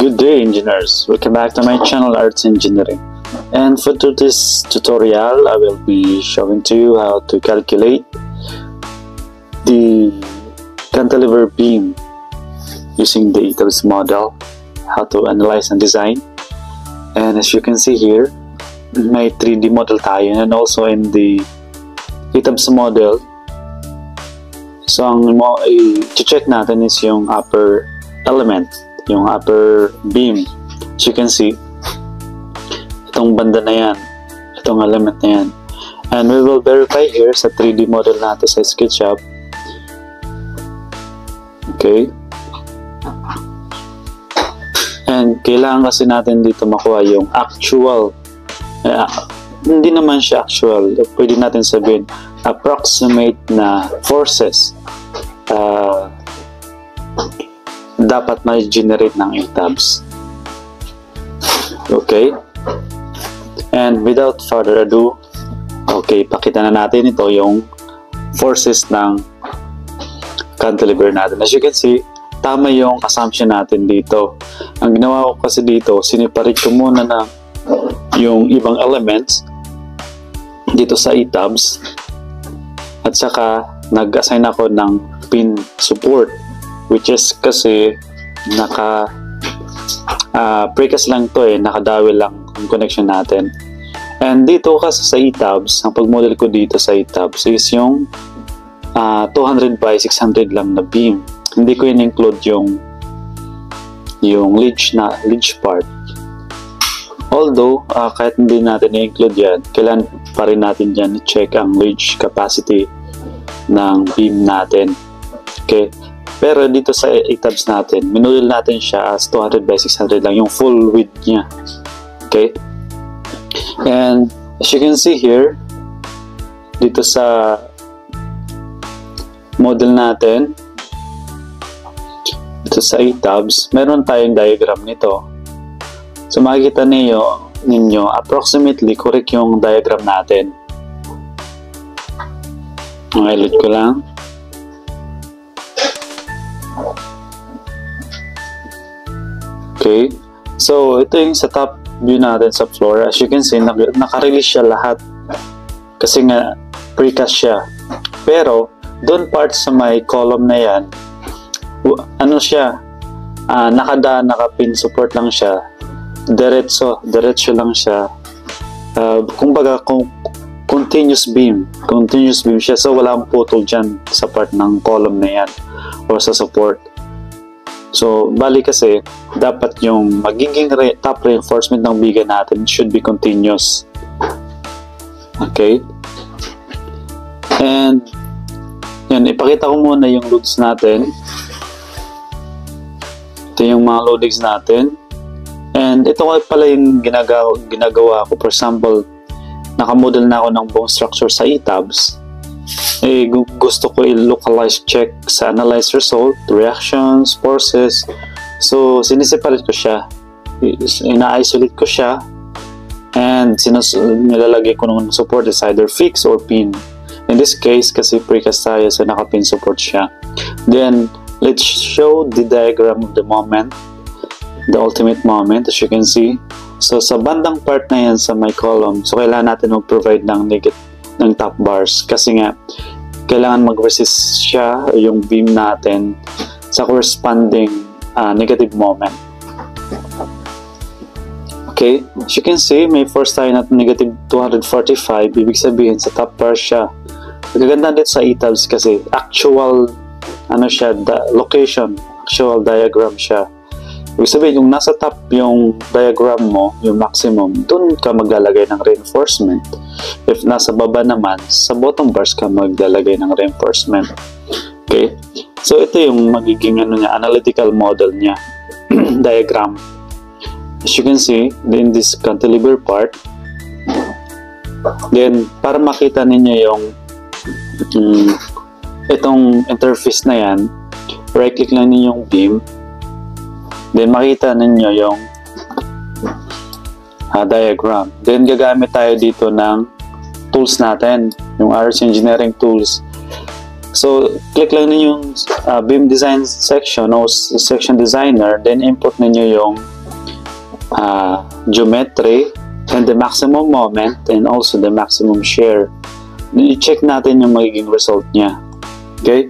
Good day, engineers. Welcome back to my channel, Arts Engineering. And for today's tutorial, I will be showing to you how to calculate the cantilever beam using the ETABS model, how to analyze and design. And as you can see here, may 3D model tayo, and also in the ETABS model, so ang i-check natin is yung upper element, yung upper beam. As you can see, itong banda na yan, itong element na yan. And we will verify here sa 3D model natin sa SketchUp. Okay. And kailangan kasi natin dito makuha yung actual, hindi naman siya actual, pwede natin sabihin approximate na forces dapat ma-generate ng ETABS. Okay? And without further ado, okay, pakita na natin ito yung forces ng cantilever natin. As you can see, tama yung assumption natin dito. Ang ginawa ko kasi dito, siniparate ko muna na yung ibang elements dito sa ETABS, at saka nag-assign ako ng pin support, which is kasi precast lang to nakadawil lang ang connection natin. And dito kasi sa ETABS, ang pag-model ko dito sa ETABS is yung 200 by 600 lang na beam. Hindi ko in-include yung ledge part. Although, kahit hindi natin i-include yan, kailan pa rin natin dyan i-check ang ledge capacity ng beam natin. Okay? Pero dito sa ETABS natin, minodel natin siya as 200 by 600 lang, yung full width niya. Okay? And as you can see here, dito sa model natin, dito sa ETABS, meron tayong diagram nito. So makikita ninyo approximately correct yung diagram natin. Ulit ko lang. Okay, so ito yung sa top view natin sa floor. As you can see, naka-release siya lahat kasi nga precast siya. Pero doon part sa may column na yan, ano siya, naka-pin support lang siya, diretso lang siya. Kumbaga continuous beam siya, so walang putol dyan sa part ng column na yan or sa support. So bali kasi dapat yung magiging top reinforcement ng biga natin should be continuous. Okay, and yan, ipakita ko muna yung loads natin. Ito yung mga loadings natin. And ito pala yung ginagawa ko. For example, nakamodel na ako ng bone structure sa ETABS. Gusto ko i-localize check sa analyze result, reactions, forces. So, siniseparate ko siya. Ina-isolate ko siya. And nilalagay ko ng support is either fix or pin. In this case, kasi precast tayo, so naka-pin support siya. Then, let's show the diagram of the moment, the ultimate moment, as you can see. So, sa bandang part na yan sa my column, so kailangan natin mag-provide ng top bars kasi nga kailangan mag-resist siya yung beam natin sa corresponding negative moment. Okay, as you can see, may force tayo na negative 245, ibig sabihin sa top bar siya. Magaganda dito sa ETABS kasi actual location, actual diagram siya. Ibig sabihin, yung nasa top yung diagram mo, yung maximum, doon ka maglalagay ng reinforcement. If nasa baba naman, sa bottom bars ka maglalagay ng reinforcement. Okay? So, ito yung magiging analytical model niya, diagram. As you can see, in this cantilever part, then, para makita ninyo yung itong interface na yan, right-click lang ninyo yung beam. Then, makita ninyo yung diagram. Then, gagamit tayo dito ng tools natin, yung Arts Engineering tools. So, click lang ninyo yung beam design section o section designer, then import ninyo yung geometry, and the maximum moment, and also the maximum shear. I-check natin yung magiging result niya. Okay?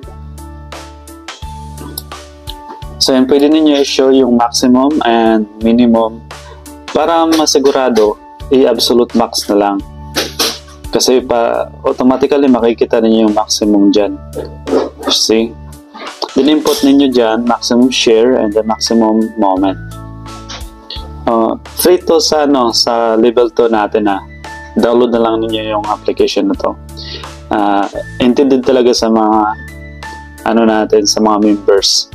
So, yan, pwede ninyo i-show yung maximum and minimum para masigurado, i-absolute max na lang. Kasi automatically makikita ninyo yung maximum dyan. See? Din-input ninyo dyan, maximum shear and the maximum moment. Free to sa level 2 natin download na lang ninyo yung application na to. Intended talaga sa mga sa mga members.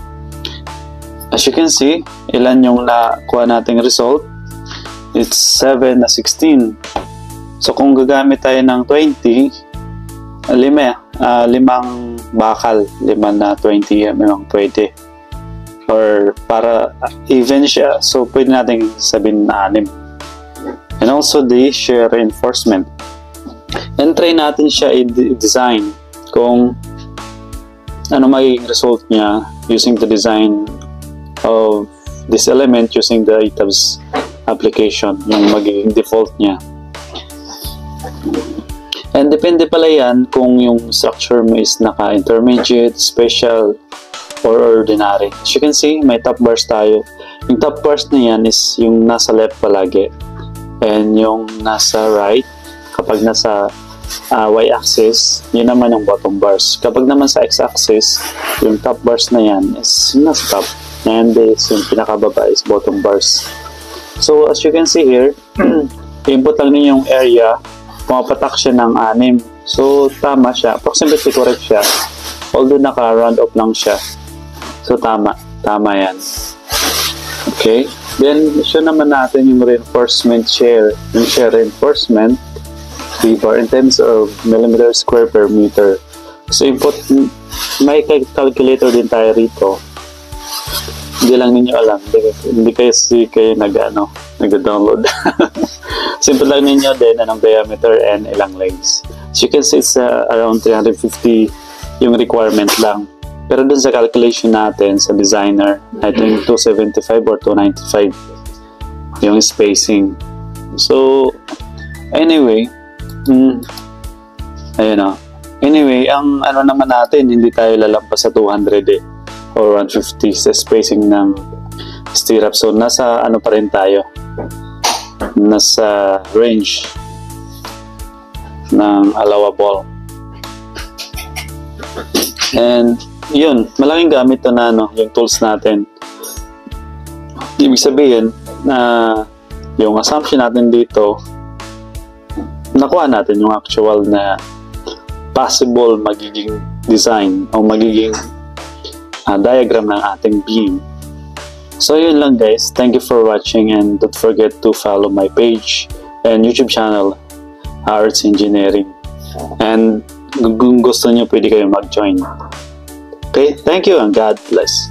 As you can see, ilan yung nakuha nating result? It's 7 na 16. So kung gagamit tayo ng 20, limang bakal, 5 na 20 yung pwede. Or para even siya, so pwede natin sabihin na 6. And also the shear reinforcement. And try natin siya i-design kung ano magiging result niya using the design of this element using the ETABS application, yung magiging default niya. And depende pala yan kung yung structure mo is naka-intermediate, special, or ordinary. As you can see, may top bars tayo. Yung top bars na yan is yung nasa left palagi. And yung nasa right, kapag nasa y-axis, yun naman yung bottom bars. Kapag naman sa x-axis, yung top bars na yan is yung nasa top. And yung pinakababa is bottom bars. So, as you can see here, input lang ninyo yung area, pumapatak siya ng 6. So, tama siya. Approximately correct siya. Although naka-round off lang siya. So, tama. Tama yan. Okay. Then, show naman natin yung reinforcement shear. Yung shear reinforcement, B-bar in terms of millimeter square per meter. So, input, may calculator din tayo rito. Hindi lang ninyo alam. Hindi kayo nag-download. Simple lang ninyo din anong diameter and ilang legs. As you can see, it's around 350 yung requirement lang. Pero dun sa calculation natin sa designer, I think 275 or 295 yung spacing. So, anyway, ayun o. Anyway, ang naman natin, hindi tayo lalampas sa 200 or 150 sa spacing ng stirrup. So, nasa pa rin tayo. Nasa range ng allowable. And, yun, malaking gamit na yung tools natin. Ibig sabihin na yung assumption natin dito, nakuha natin yung actual na possible magiging design o magiging diagram ng ating beam. So yun lang guys, thank you for watching and don't forget to follow my page and YouTube channel, Arts Engineering. And kung gusto nyo, pwede kayo mag-join. Okay, thank you and God bless.